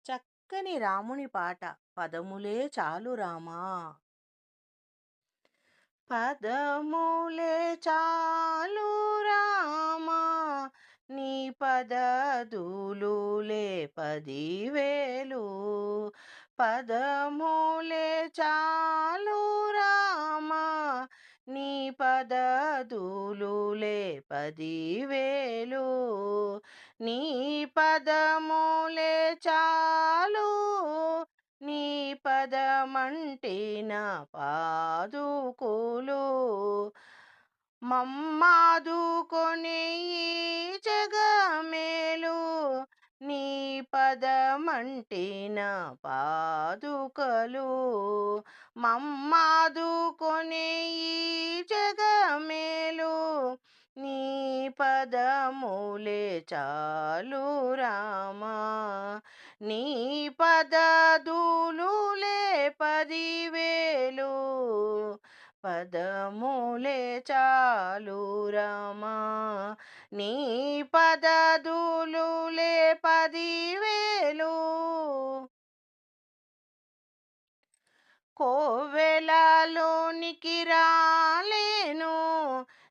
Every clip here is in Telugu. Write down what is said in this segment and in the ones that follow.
చక్కని రాముని పాట పదములే చాలు రామా. పదములే చాలు రామా, నీ పదదులులే 10,000. పదములే చాలు రామా, నీ పదదులులే 10,000. నీ పదములే చాలు, నీ పదమంటే నా పాదుకులు. మమ్మాదుకొని ఈ జగమేలు, నీ పదమంటే నా పాదుకలు. మమ్మాదుకొని ఈ జగమేలు, నీ పదములే చాలు రామా. నీ పదదులులే 10,000. పదములే చాలు రామా, నీ పదదులులే 10,000. కోవెలలోనికి రాలేను,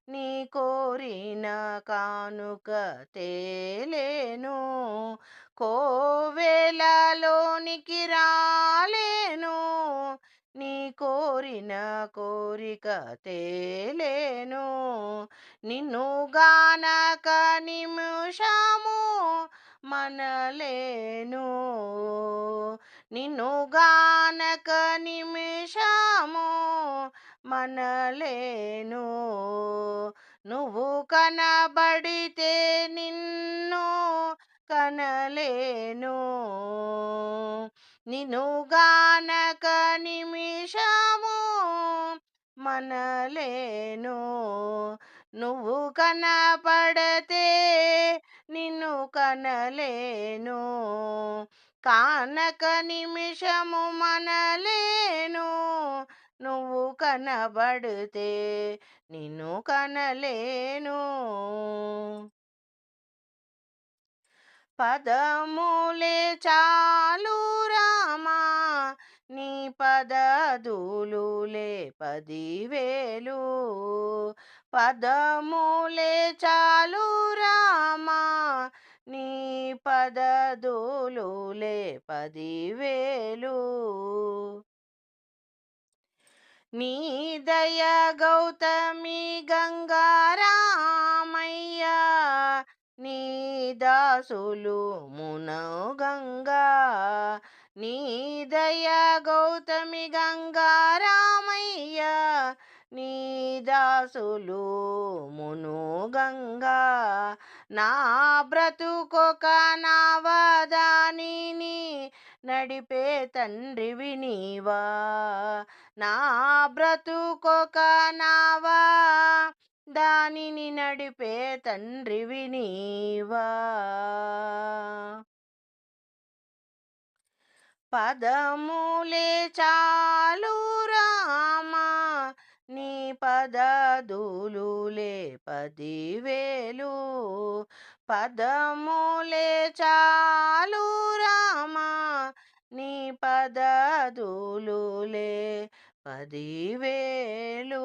నీ కోరిన కానుక తేలేను. కోవెలలోనికి రాలేను, నీ కోరిన కోరిక తేలేను. నిన్ను గానక నిమిషము మనలేను, నిన్ను గానక నిమిషము మనలేను. నువ్వు కనబడితే నిన్ను కనలేను, నిన్ను గానక నిమిషము మనలేను. నువ్వు కనపడతే నిన్ను కనలేను, కానక నిమిషము మనలేను. నువ్వు కనబడితే నిన్ను కనలేను. పదములే చాలు రామా, నీ పదదులులే 10,000. పదములే చాలు రామా, నీ పదదులులే 10,000. నీ దయ గౌతమి గంగారామయ్య, నీ దాసులు మునగంగా. నీ దయ గౌతమి గంగారామయ్య, నీ దాసులు మునుగంగా. నా బ్రతుకొక నావదానిని నడిపే తండ్రివి నీవా. నా బ్రతుకొక నావా దానిని నడిపే తండ్రివి నీవా. పదములే చాలు రామా, నీ పదదులులే 10,000. పదములే చాలు రామా, నీ పదదులులే 10,000.